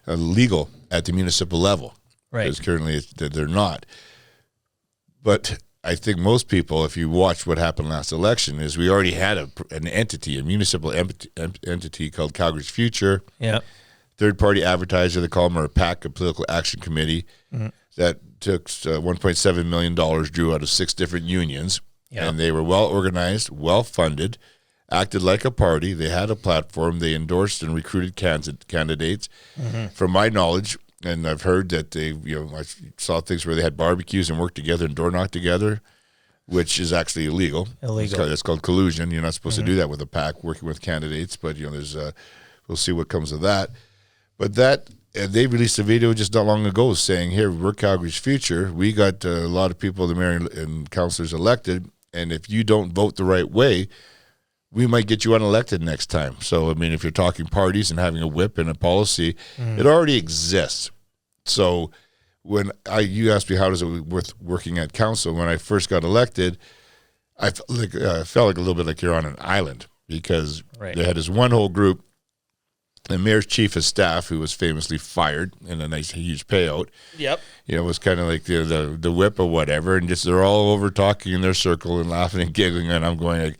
legal at the municipal level. Right. Because currently they're not. But I think most people, if you watch what happened last election, is we already had an entity, a municipal entity called Calgary's Future. Yeah. Third-party advertiser, they call them, or a PAC, a political action committee, that took $1.7 million, drew out of 6 different unions, and they were well-organized, well-funded, acted like a party. They had a platform. They endorsed and recruited candidates. From my knowledge, and I've heard that I saw things where they had barbecues and worked together and door knocked together, which is actually illegal. It's called collusion. You're not supposed to do that with a PAC working with candidates, but there's we'll see what comes of that. But they released a video just not long ago saying, here, we're Calgary's Future. We got a lot of people, the mayor and councillors elected, and if you don't vote the right way, we might get you unelected next time. So, I mean, if you're talking parties and having a whip and a policy, it already exists. So when you asked me how does it worth working at council, when I first got elected, I felt like a little bit like you're on an island, because they had this one whole group. The mayor's chief of staff, who was famously fired in a nice huge payout, was kind of like the whip or whatever, and just they're all over talking in their circle and laughing and giggling, and I'm going like,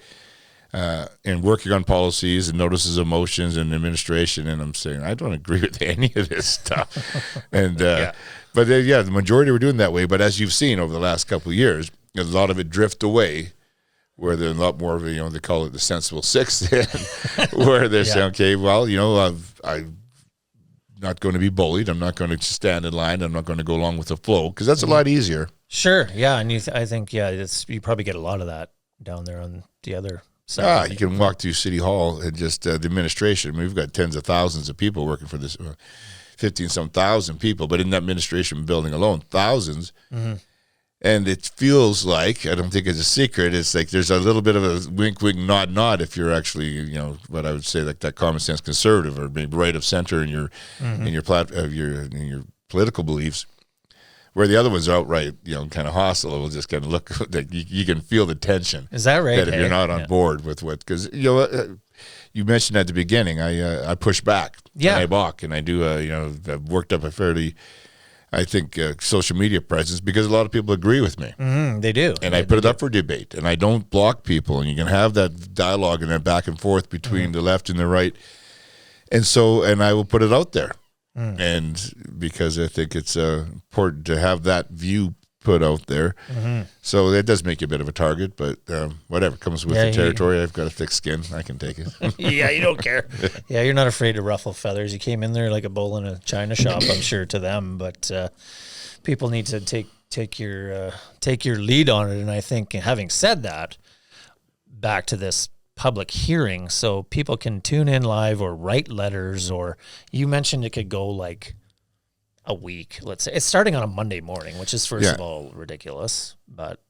and working on policies and notices of motions and administration, and I'm saying I don't agree with any of this stuff, and but the majority were doing that way. But as you've seen over the last couple of years, a lot of it drift away, where they're a lot more of a, they call it the sensible six, where they're saying, okay, well, I'm not going to be bullied. I'm not going to stand in line. I'm not going to go along with the flow, because that's a lot easier. Sure, yeah, and I think you probably get a lot of that down there on the other side. You can walk through City Hall and just the administration. I mean, we've got tens of thousands of people working for this, 15-some thousand people, but in that administration building alone, thousands. And it feels like, I don't think it's a secret, it's like there's a little bit of a wink, wink, nod, nod if you're actually, what I would say, like that common sense conservative, or maybe right of center in your in your political beliefs, Where the other ones are outright, kind of hostile. It will just kind of look like you can feel the tension. Is that right? That if you're not on board with what, because you mentioned at the beginning, I push back. Yeah. And I balk, and I do. I've worked up a fairly, I think, social media presence because a lot of people agree with me. They do, and I put it up for debate, and I don't block people, and you can have that dialogue and that back and forth between the left and the right, and I will put it out there. And because I think it's important to have that view put out there. So that does make you a bit of a target, but whatever comes with the territory. I've got a thick skin. I can take it. Yeah, you don't care. Yeah, you're not afraid to ruffle feathers. You came in there like a bull in a china shop, I'm sure, to them. But people need to take your lead on it. And I think, having said that, back to this public hearing, so people can tune in live or write letters, or you mentioned it could go like a week. Let's say it's starting on a Monday morning, which is first of all ridiculous. But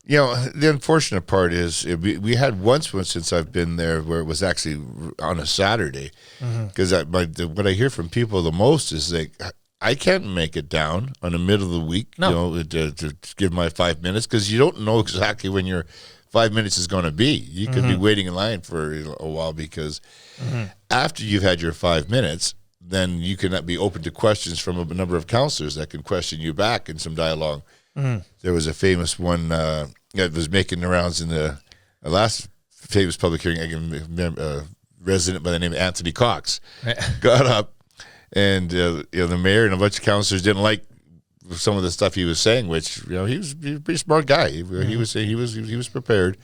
the unfortunate part is we had once since I've been there where it was actually on a Saturday, because what I hear from people the most is like, I can't make it down on the middle of the week, to give my 5 minutes, because you don't know exactly when your 5 minutes is going to be. You could be waiting in line for a while, because after you've had your 5 minutes, then you can be open to questions from a number of councillors that can question you back in some dialogue. There was a famous one that was making the rounds in the last famous public hearing. I can remember a resident by the name of Anthony Cox got up, and the mayor and a bunch of councillors didn't like some of the stuff he was saying, which he was a pretty smart guy. He was saying he was prepared,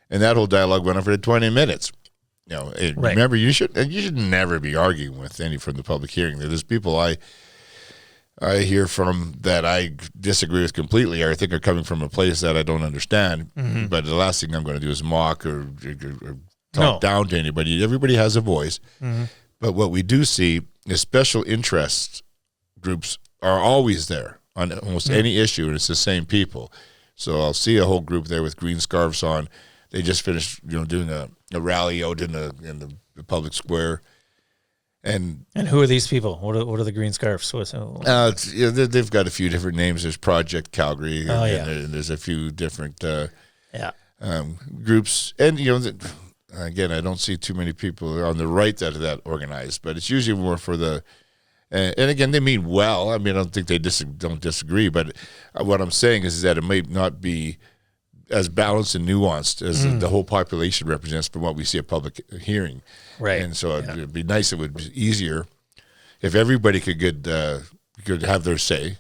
and that whole dialogue went on for 20 minutes. Remember, you should never be arguing with any from the public hearing. There's people I hear from that I disagree with completely, or I think are coming from a place that I don't understand. But the last thing I'm going to do is mock or talk down to anybody. Everybody has a voice, but what we do see is special interest groups are always there on almost any issue, and it's the same people. So I'll see a whole group there with green scarves on. They just finished, doing a rally out in the public square. And who are these people? What are the green scarves? They've got a few different names. There's Project Calgary, and there's a few different groups. And again, I don't see too many people on the right that are that organized, but it's usually more for the. And again, they mean well. I mean, I don't think they don't disagree. But what I'm saying is that it may not be as balanced and nuanced as the whole population represents from what we see at public hearing. Right. And so it'd be nice. It would be easier if everybody could have their say.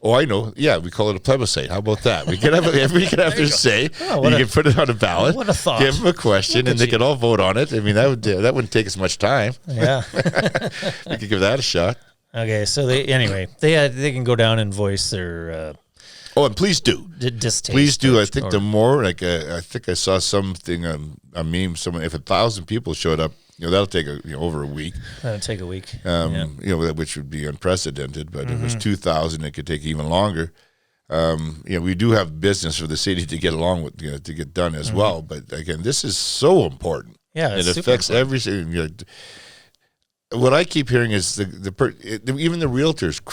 Oh, I know. Yeah, we call it a plebiscite. How about that? We could have everybody could have their say. You can put it on a ballot. What a thought! Give them a question, and they could all vote on it. I mean, that wouldn't take us much time. Yeah, we could give that a shot. Okay, so they can go down and voice their. And please do. Distaste. Please do. I think the more I think I saw something a meme. Someone, if 1,000 people showed up, that'll take over a week. That'll take a week. Which would be unprecedented. But if it was 2,000, it could take even longer. We do have business for the city to get along with, to get done as well. But again, this is so important. Yeah, it affects every. What I keep hearing is even the realtors,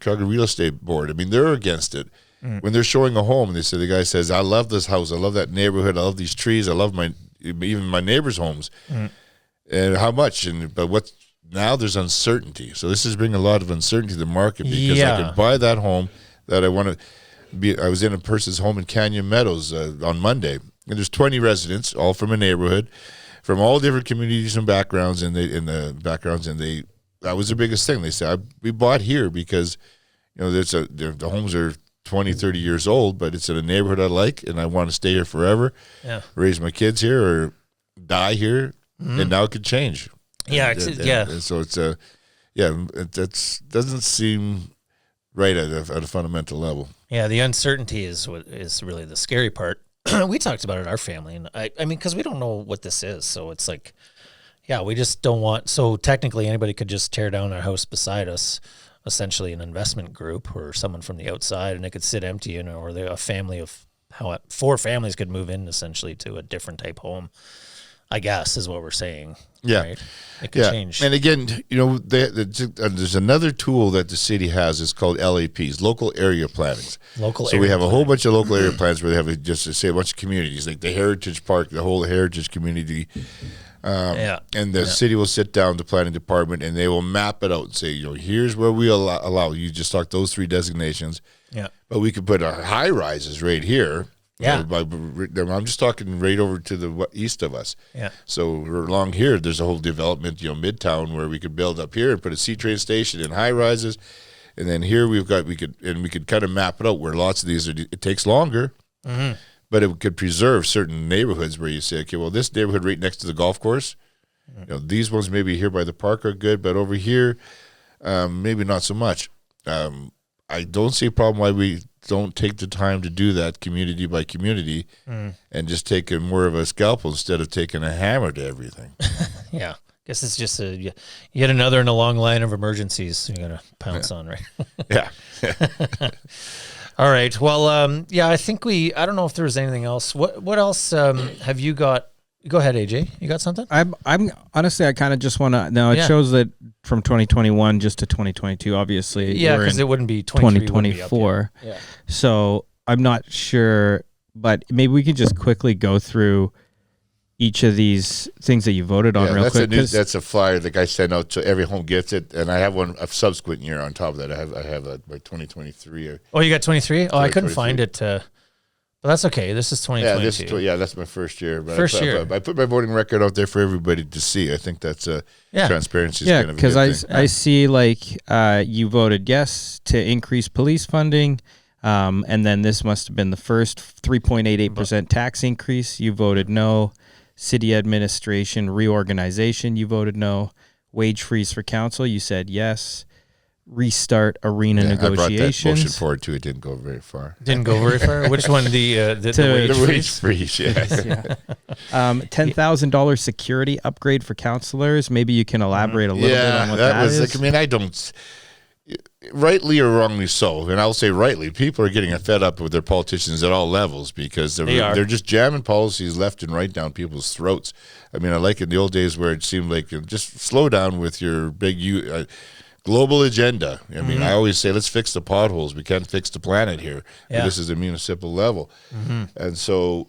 Calgary Real Estate Board. I mean, they're against it. When they're showing a home, and the guy says, "I love this house. I love that neighborhood. I love these trees. I love even my neighbors' homes." And how much? But now there's uncertainty. So this is bringing a lot of uncertainty to the market, because I can buy that home that I want to be. I was in a person's home in Canyon Meadows on Monday, and there's 20 residents, all from a neighborhood, from all different communities and backgrounds, that was the biggest thing. They said, we bought here because the homes are 20, 30 years old, but it's in a neighborhood I like, and I want to stay here forever, raise my kids here or die here, and now it could change. Yeah, and so it's it doesn't seem right at a fundamental level. Yeah, the uncertainty is what is really the scary part. We talked about it in our family, and I mean, because we don't know what this is, so it's like, we just don't want. So technically, anybody could just tear down our house beside us, essentially an investment group or someone from the outside, and it could sit empty, or a family of 4 families could move in essentially to a different type home. I guess is what we're saying. Yeah. Right? It could change. And again, there's another tool that the city has. It's called LAPs, local area plannings. So we have a whole bunch of local area plans where they have just to say a bunch of communities, like the Heritage Park, the whole Heritage community. And the city will sit down, the planning department, and they will map it out and say, here's where we allow. You just talk those 3 designations. Yeah. But we could put our high rises right here. Yeah. I'm just talking right over to the east of us. Yeah. So along here, there's a whole development, Midtown, where we could build up here and put a C-train station and high rises. And then here we could kind of map it out where lots of these it takes longer, but it could preserve certain neighborhoods where you say, okay, well, this neighborhood right next to the golf course, these ones maybe here by the park are good, but over here, maybe not so much. I don't see a problem why we don't take the time to do that community by community and just take more of a scalpel instead of taking a hammer to everything. Yeah. Guess it's just yet another in a long line of emergencies you got to pounce on, right? Yeah. All right. Well, I think I don't know if there was anything else. What else have you got? Go ahead, AJ. You got something? I'm honestly, I kind of just want to. Now it shows that from 2021 just to 2022. Obviously, yeah, because it wouldn't be 2024. Yeah. So I'm not sure, but maybe we can just quickly go through each of these things that you voted on real quick. That's a flyer the guy sent out to every home gets it, and I have one a subsequent year on top of that. I have by 2023. Oh, you got 23? Oh, I couldn't find it. But that's okay. This is 2022. That's my first year. But year. I put my voting record out there for everybody to see. I think that's transparency. Yeah, because I see you voted yes to increase police funding, and then this must have been the first 3.88% tax increase. You voted no. City administration reorganization, you voted no. Wage freeze for council, you said yes. Restart arena negotiations. I brought that motion forward too. It didn't go very far. Didn't go very far. Which one? The wage freeze. Yes. $10,000 security upgrade for councillors. Maybe you can elaborate a little bit on what that is. I don't. Rightly or wrongly so, and I'll say rightly, people are getting fed up with their politicians at all levels because they're just jamming policies left and right down people's throats. I mean, I like in the old days where it seemed like just slow down with your big global agenda. I mean, I always say, let's fix the potholes. We can't fix the planet here. Yeah. This is a municipal level. And so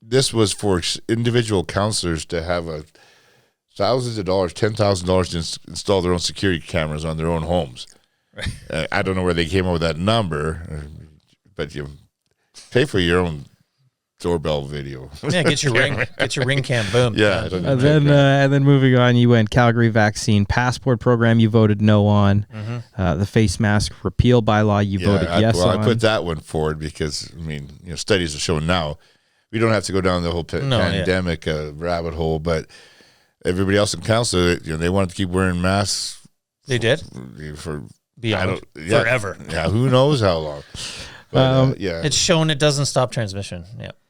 this was for individual councillors to have thousands of dollars, $10,000 to install their own security cameras on their own homes. Right. I don't know where they came up with that number, but you pay for your own doorbell video. Yeah, get your ring cam, boom. Yeah. And then moving on, you went Calgary vaccine passport program. You voted no on. The face mask repeal bylaw. You voted yes on. I put that one forward because studies have shown now we don't have to go down the whole pandemic rabbit hole, but everybody else in council, they wanted to keep wearing masks. They did for forever. Yeah, who knows how long. But, it's shown it doesn't stop transmission.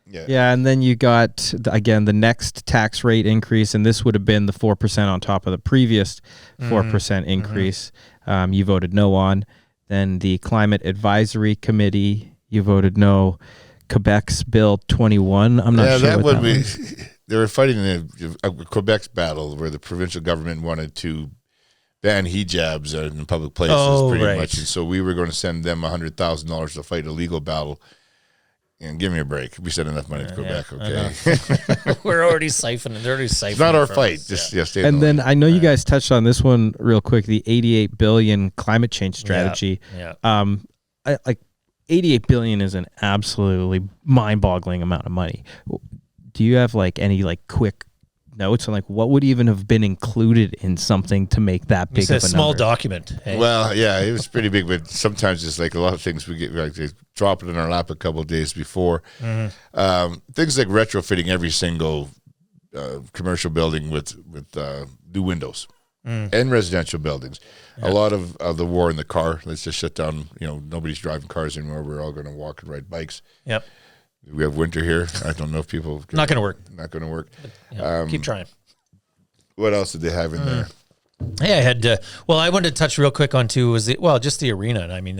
Yeah, and then you got again the next tax rate increase, and this would have been the 4% on top of the previous 4% increase. You voted no on. Then the Climate Advisory Committee, you voted no. Quebec's Bill 21. I'm not sure what that was. They were fighting a Quebec's battle where the provincial government wanted to ban hijabs in public places much. And so we were going to send them $100,000 to fight a legal battle. And give me a break. We sent enough money to Quebec, okay? We're already siphoning. They're already siphoning. It's not our fight. Stay and then I know you guys touched on this one real quick, the $88 billion climate change strategy. Like $88 billion is an absolutely mind-boggling amount of money. Do you have any quick notes on what would even have been included in something to make that big of a number? Small document. Hey. Well, yeah, it was pretty big, but sometimes it's a lot of things we get they drop it in our lap a couple of days before. Things like retrofitting every single commercial building with new windows and residential buildings. Yeah. A lot of the war in the car. Let's just shut down. Nobody's driving cars anymore. We're all going to walk and ride bikes. Yep. We have winter here. I don't know if people... Not going to work. Not going to work. But, keep trying. What else did they have in there? Yeah, I had... I wanted to touch real quick on too, just the arena. And I mean,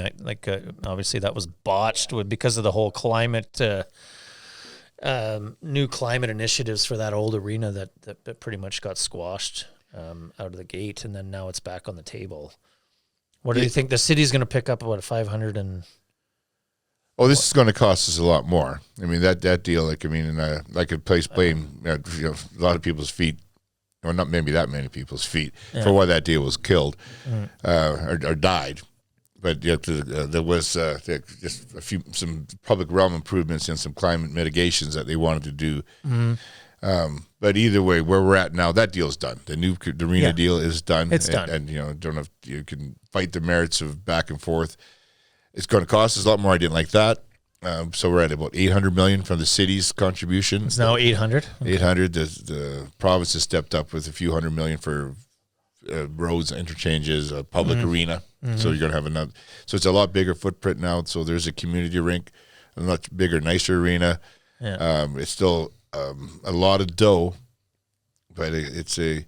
obviously that was botched because of the whole climate new climate initiatives for that old arena that pretty much got squashed out of the gate, and then now it's back on the table. What do you think? The city's going to pick up about 500 and... Oh, this is going to cost us a lot more. I mean, that deal, like, I mean, and I could place blame a lot of people's feet, or not maybe that many people's feet, for why that deal was killed or died. But there was just some public realm improvements and some climate mitigations that they wanted to do. But either way, where we're at now, that deal's done. The arena deal is done. It's done. And don't know if you can fight the merits of back and forth. It's going to cost us a lot more. I didn't like that. So we're at about $800 million from the city's contribution. It's now 800. 800. The province has stepped up with a few $100 million for roads, interchanges, a public arena. So you're going to have another. So it's a lot bigger footprint now. So there's a community rink, a much bigger, nicer arena. Yeah. It's still a lot of dough, but it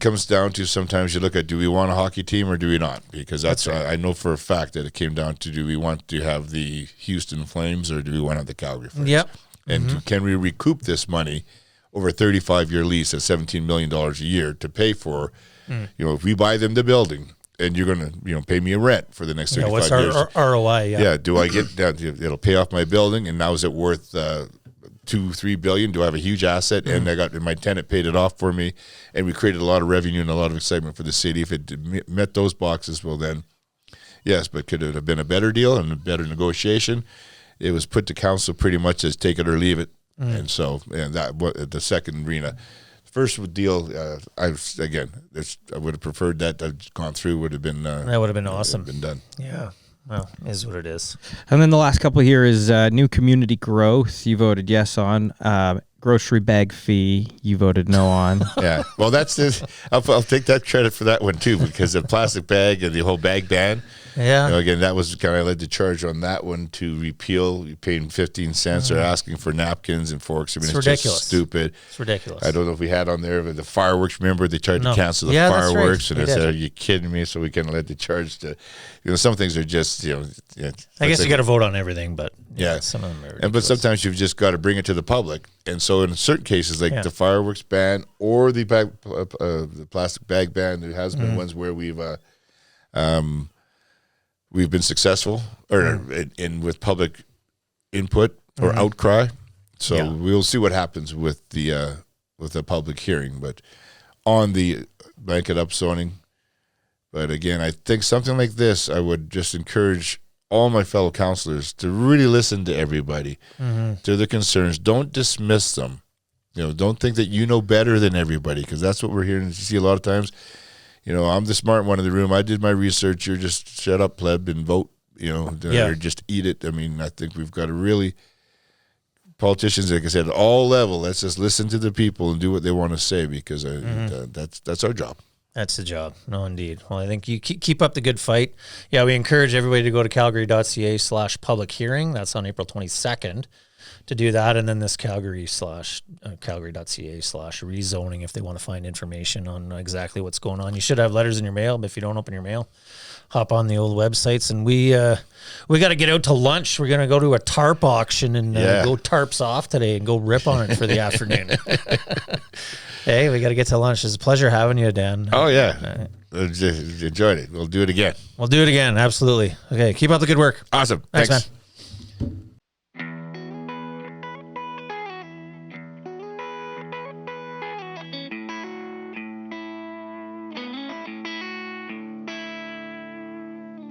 comes down to sometimes you look at, do we want a hockey team or do we not? Because that's right. I know for a fact that it came down to, do we want to have the Houston Flames or do we want to have the Calgary Flames? Yep. And can we recoup this money over a 35-year lease at $17 million a year to pay for, if we buy them the building and you're going to, pay me a rent for the next 35 what's years. our ROI? Yeah. Do I get that? It'll pay off my building, and now is it worth $2-3 billion? Do I have a huge asset? And my tenant paid it off for me, and we created a lot of revenue and a lot of excitement for the city. If it met those boxes, well then, yes. But could it have been a better deal and a better negotiation? It was put to council pretty much as take it or leave it, and so the second arena. First deal, I would have preferred that had gone through. Would have been that would have been awesome. Been done. Yeah. Well, is what it is. And then the last couple here is new community growth. You voted yes on. Grocery bag fee, you voted no on. Yeah. Well, I'll take that credit for that one too, because the plastic bag and the whole bag ban. Yeah. Again, that was kind of led the charge on that one to repeal. You're paying 15 cents or asking for napkins and forks. I mean, it's ridiculous. Just stupid. It's ridiculous. I don't know if we had on there the fireworks. Remember, they tried to cancel the that's fireworks, right. and I said, "Are you kidding me?" So we kind of led the charge to, some things are just, I guess you got to vote on everything, but some of them are ridiculous. But sometimes you've just got to bring it to the public, and so in certain cases, like the fireworks ban or the plastic bag ban, there has been ones where we've been successful or in with public input or outcry. So we'll see what happens with the public hearing, but on the blanket upzoning. But again, I think something like this, I would just encourage all my fellow councillors to really listen to everybody, to their concerns. Don't dismiss them. Don't think that you know better than everybody, because that's what we're hearing. You see a lot of times, I'm the smart one in the room. I did my research. You're just shut up, pleb, and vote, or just eat it. I mean, I think we've got to really, politicians, like I said, at all level, let's just listen to the people and do what they want to say, because that's our job. That's the job. No, indeed. Well, I think you keep up the good fight. Yeah, we encourage everybody to go to calgary.ca/public hearing. That's on April 22nd to do that. And then this calgary.ca/rezoning if they want to find information on exactly what's going on. You should have letters in your mail, but if you don't open your mail, hop on the old websites. And we got to get out to lunch. We're going to go to a tarp auction and go tarps off today and go rip on it for the afternoon. Hey, we got to get to lunch. It's a pleasure having you, Dan. Oh, yeah. Enjoyed it. We'll do it again. We'll do it again. Absolutely. Okay. Keep up the good work. Awesome. Thanks, man.